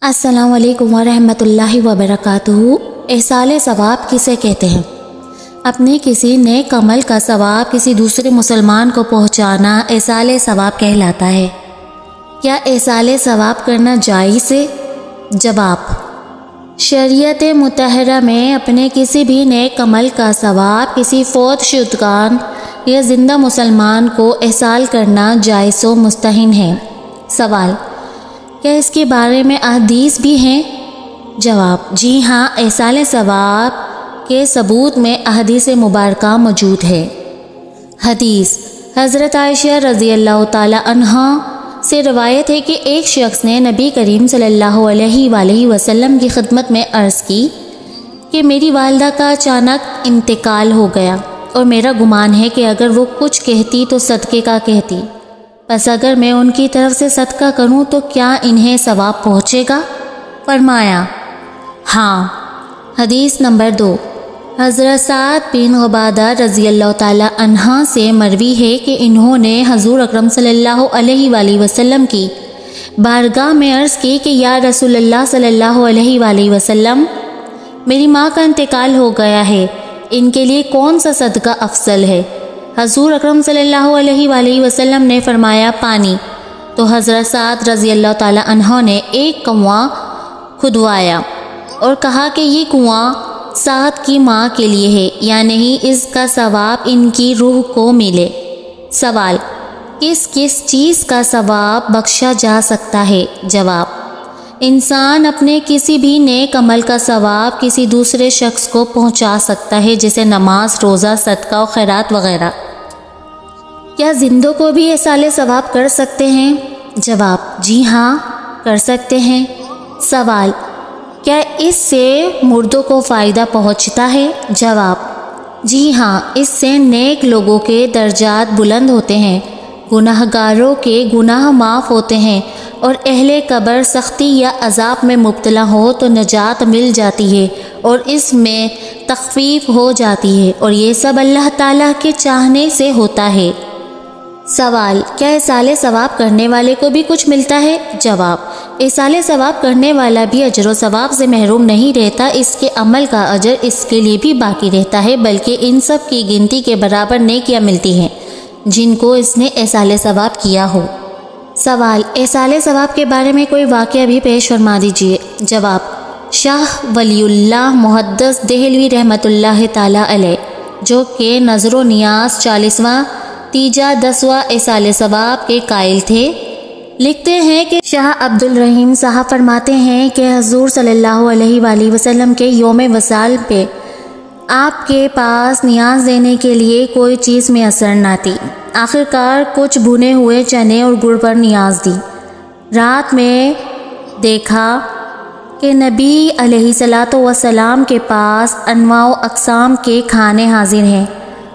السلام علیکم ورحمۃ اللہ وبرکاتہ۔ احصال ثواب کسے کہتے ہیں؟ اپنے کسی نیک عمل کا ثواب کسی دوسرے مسلمان کو پہنچانا احصال ثواب کہلاتا ہے۔ کیا احصال ثواب کرنا جائز ہے؟ جواب: شریعت مطہرہ میں اپنے کسی بھی نیک عمل کا ثواب کسی فوت شدگان یا زندہ مسلمان کو احصال کرنا جائز و مستحب ہے۔ سوال: کیا اس کے بارے میں احادیث بھی ہیں؟ جواب: جی ہاں، احصال ثواب کے ثبوت میں احادیث مبارکہ موجود ہے۔ حدیث: حضرت عائشہ رضی اللہ تعالی عنہا سے روایت ہے کہ ایک شخص نے نبی کریم صلی اللہ علیہ وآلہ وسلم کی خدمت میں عرض کی کہ میری والدہ کا اچانک انتقال ہو گیا اور میرا گمان ہے کہ اگر وہ کچھ کہتی تو صدقے کا کہتی، پس اگر میں ان کی طرف سے صدقہ کروں تو کیا انہیں ثواب پہنچے گا؟ فرمایا: ہاں۔ حدیث نمبر 2۔ حضرت سعد بن عبادہ رضی اللہ تعالی عنہ سے مروی ہے کہ انہوں نے حضور اکرم صلی اللہ علیہ وآلہ وسلم کی بارگاہ میں عرض کی کہ یا رسول اللہ صلی اللہ علیہ وآلہ وسلم، میری ماں کا انتقال ہو گیا ہے، ان کے لیے کون سا صدقہ افضل ہے؟ حضور اکرم صلی اللہ علیہ وآلہ وسلم نے فرمایا پانی۔ تو حضرت سعد رضی اللہ تعالی عنہ نے ایک کنواں کھدوایا اور کہا کہ یہ کنواں سعد کی ماں کے لیے ہے یا نہیں، اس کا ثواب ان کی روح کو ملے۔ سوال: کس کس چیز کا ثواب بخشا جا سکتا ہے؟ جواب: انسان اپنے کسی بھی نیک عمل کا ثواب کسی دوسرے شخص کو پہنچا سکتا ہے، جیسے نماز، روزہ، صدقہ و خیرات وغیرہ۔ کیا زندوں کو بھی احصال ثواب کر سکتے ہیں؟ جواب: جی ہاں، کر سکتے ہیں۔ سوال: کیا اس سے مردوں کو فائدہ پہنچتا ہے؟ جواب: جی ہاں، اس سے نیک لوگوں کے درجات بلند ہوتے ہیں، گناہ گاروں کے گناہ معاف ہوتے ہیں، اور اہل قبر سختی یا عذاب میں مبتلا ہو تو نجات مل جاتی ہے اور اس میں تخفیف ہو جاتی ہے، اور یہ سب اللہ تعالیٰ کے چاہنے سے ہوتا ہے۔ سوال: کیا احصال ثواب کرنے والے کو بھی کچھ ملتا ہے؟ جواب: احصال ثواب کرنے والا بھی اجر و ثواب سے محروم نہیں رہتا، اس کے عمل کا اجر اس کے لیے بھی باقی رہتا ہے، بلکہ ان سب کی گنتی کے برابر نیکیاں ملتی ہیں جن کو اس نے احصال ثواب کیا ہو۔ سوال: احصال ثواب کے بارے میں کوئی واقعہ بھی پیش فرما دیجیے۔ جواب: شاہ ولی اللہ محدث دہلوی رحمۃ اللہ تعالی علیہ، جو کہ نظر و نیاز 40واں تیجا 10واں احصال ثواب کے قائل تھے، لکھتے ہیں کہ شاہ عبد الرحیم صاحب فرماتے ہیں کہ حضور صلی اللہ علیہ وآلہ وسلم کے یوم وصال پہ آپ کے پاس نیاز دینے کے لیے کوئی چیز میسر نہ تھی۔ آخر کار کچھ بھنے ہوئے چنے اور گڑ پر نیاز دی۔ رات میں دیکھا کہ نبی علیہ الصلوۃ والسلام کے پاس انواع و اقسام کے کھانے حاضر ہیں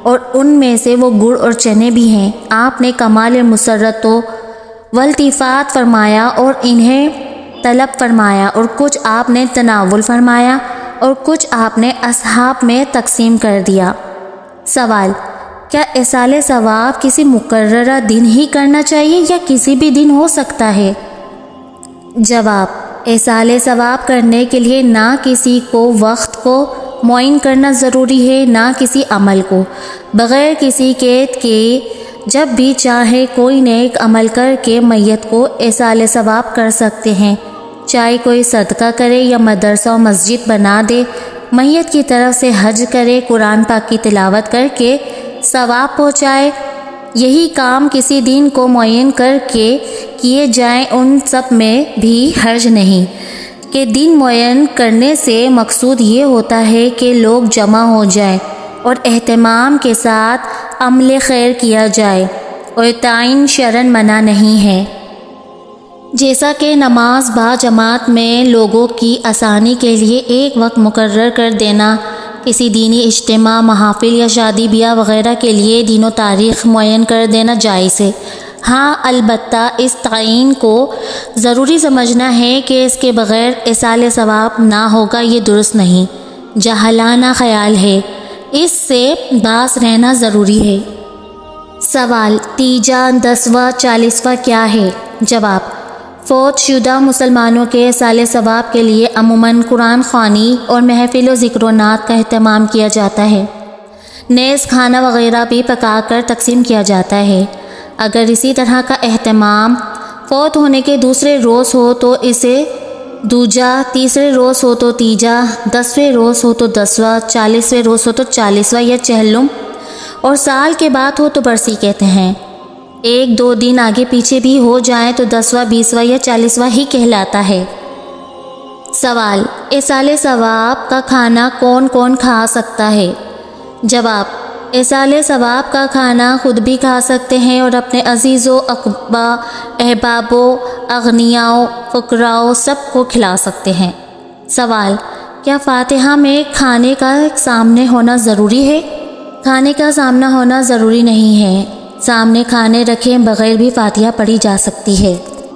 اور ان میں سے وہ گڑ اور چنے بھی ہیں۔ آپ نے کمال مسرت و والتفات فرمایا اور انہیں طلب فرمایا، اور کچھ آپ نے تناول فرمایا اور کچھ آپ نے اصحاب میں تقسیم کر دیا۔ سوال: کیا احصال ثواب کسی مقررہ دن ہی کرنا چاہیے یا کسی بھی دن ہو سکتا ہے؟ جواب: احصال ثواب کرنے کے لیے نہ کسی کو وقت کو معین کرنا ضروری ہے، نہ کسی عمل کو، بغیر کسی قید کے جب بھی چاہے کوئی نیک عمل کر کے میت کو احصال ثواب کر سکتے ہیں، چاہے کوئی صدقہ کرے یا مدرسہ و مسجد بنا دے، میت کی طرف سے حج کرے، قرآن پاک کی تلاوت کر کے ثواب پہنچائے۔ یہی کام کسی دن کو معین کر کے کیے جائیں، ان سب میں بھی حرج نہیں کہ دن معین کرنے سے مقصود یہ ہوتا ہے کہ لوگ جمع ہو جائیں اور اہتمام کے ساتھ عمل خیر کیا جائے، اور تعین شرعاً منع نہیں ہے۔ جیسا کہ نماز با جماعت میں لوگوں کی آسانی کے لیے ایک وقت مقرر کر دینا، کسی دینی اجتماع، محافل یا شادی بیاہ وغیرہ کے لیے دن و تاریخ معین کر دینا جائز ہے۔ ہاں، البتہ اس تعین کو ضروری سمجھنا ہے کہ اس کے بغیر احصال ثواب نہ ہوگا، یہ درست نہیں، جاہلانہ خیال ہے، اس سے باز رہنا ضروری ہے۔ سوال: تیجا 10واں 40واں کیا ہے؟ جواب: فوت شدہ مسلمانوں کے سال ثواب کے لیے عموماً قرآن خوانی اور محفل و ذکر و نعت کا اہتمام کیا جاتا ہے۔ نیز کھانا وغیرہ بھی پکا کر تقسیم کیا جاتا ہے۔ اگر اسی طرح کا اہتمام فوت ہونے کے دوسرے روز ہو تو اسے دوجا، تیسرے روز ہو تو تیجا، 10ویں روز ہو تو 10واں، 40ویں روز ہو تو 40واں یا چہلم، اور سال کے بعد ہو تو برسی کہتے ہیں۔ 1-2 دن آگے پیچھے بھی ہو جائیں تو 10واں، 20واں یا 40واں ہی کہلاتا ہے۔ سوال: ایصال ثواب کا کھانا کون کون کھا سکتا ہے؟ جواب: ایصال ثواب کا کھانا خود بھی کھا سکتے ہیں اور اپنے عزیز و اقربا، احبابوں، اغنیاؤں، فقراؤں سب کو کھلا سکتے ہیں۔ سوال: کیا فاتحہ میں کھانے کا سامنے ہونا ضروری ہے؟ کھانے کا سامنا ہونا ضروری نہیں ہے، سامنے کھانے رکھے بغیر بھی فاتحہ پڑھی جا سکتی ہے۔